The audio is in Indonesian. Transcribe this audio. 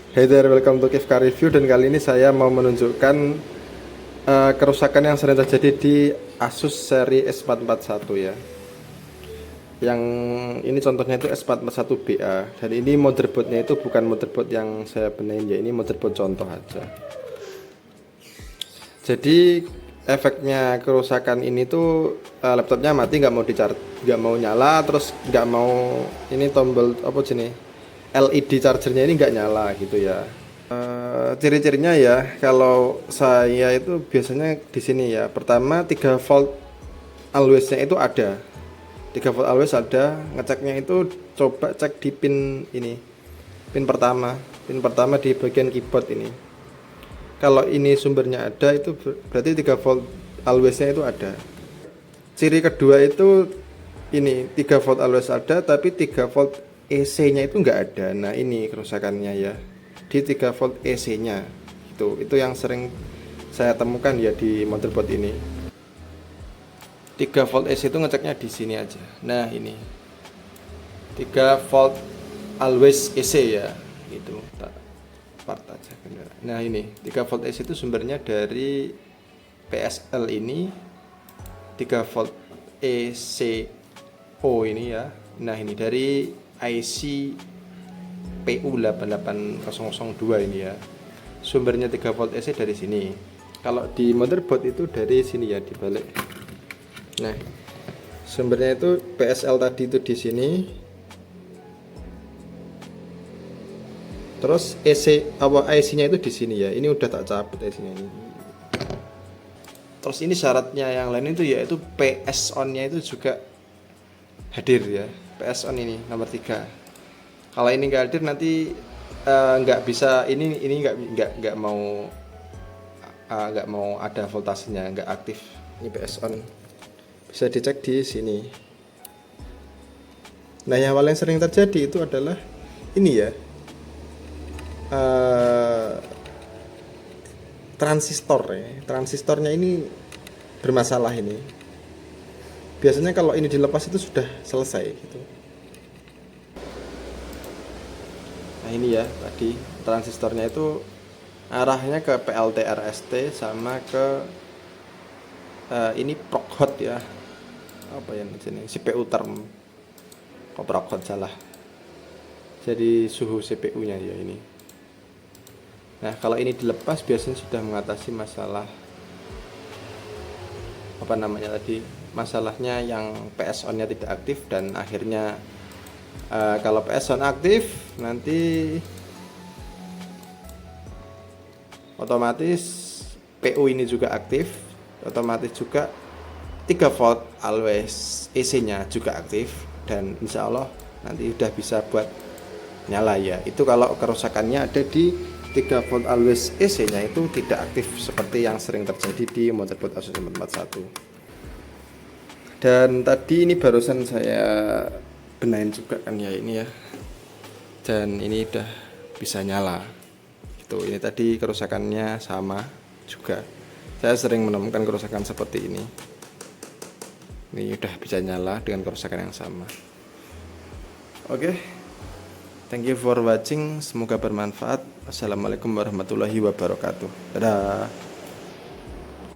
Hey there, welcome to Kifka Review. Dan kali ini saya mau menunjukkan kerusakan yang sering terjadi di Asus seri S441 ya. Yang ini contohnya itu S441BA. Dan ini motherboardnya itu bukan motherboard yang saya benahin ya, ini motherboard contoh aja. Jadi efeknya kerusakan ini tuh laptopnya mati, nggak mau nggak mau nyala, terus nggak mau ini tombol apa jenis LED chargernya ini nggak nyala gitu ya. Ciri-cirinya ya, kalau saya itu biasanya di sini ya. Pertama, 3 volt always-nya itu ada. 3 volt always ada. Ngeceknya itu coba cek di pin ini. Pin pertama. Pin pertama di bagian keyboard ini. Kalau ini sumbernya ada, itu berarti 3 volt always-nya itu ada. Ciri kedua itu ini 3 volt always ada, tapi 3 volt EC-nya itu nggak ada. Nah, ini kerusakannya ya. Di 3 volt EC-nya. Itu yang sering saya temukan ya di motherboard ini. 3 volt EC itu ngeceknya di sini aja. Nah, ini. 3 volt always EC ya. Gitu. Part aja. Nah, ini 3 volt EC itu sumbernya dari PSL ini. 3 volt ECO ini ya. Nah, ini dari IC PU88002 ini ya. Sumbernya 3 volt AC dari sini. Kalau di motherboard itu dari sini ya, dibalik. Nah, sumbernya itu PSL tadi itu di sini. Terus IC-nya itu di sini ya. Ini udah tak cabut IC-nya ini. Terus ini syaratnya yang lain itu yaitu PS on-nya itu juga hadir ya. PS on ini nomor 3. Kalau ini nggak hadir nanti nggak bisa, ini nggak mau ada voltasenya, nggak aktif. Ini PS on, bisa dicek di sini. Nah, yang paling sering terjadi itu adalah ini ya, transistornya ini bermasalah ini. Biasanya kalau ini dilepas itu sudah selesai gitu. Nah, ini ya, tadi transistornya itu arahnya ke PLT RST sama ke ini proc hot ya. Apa yang sini? CPU term. Kok proc hot salah. Jadi suhu CPU-nya ya ini. Nah, kalau ini dilepas biasanya sudah mengatasi masalah apa namanya tadi? Masalahnya yang PS on-nya tidak aktif, dan akhirnya kalau PS on aktif nanti otomatis PU ini juga aktif, otomatis juga 3 volt always EC-nya juga aktif, dan insya Allah nanti udah bisa buat nyala ya. Itu kalau kerusakannya ada di 3 volt always EC-nya itu tidak aktif seperti yang sering terjadi di motherboard Asus 441. Dan tadi ini barusan saya benahin juga kan ya ini ya, dan ini udah bisa nyala gitu. Ini tadi kerusakannya sama juga, saya sering menemukan kerusakan seperti ini udah bisa nyala dengan kerusakan yang sama. Oke, thank you for watching, semoga bermanfaat. Assalamualaikum warahmatullahi wabarakatuh. Dadah.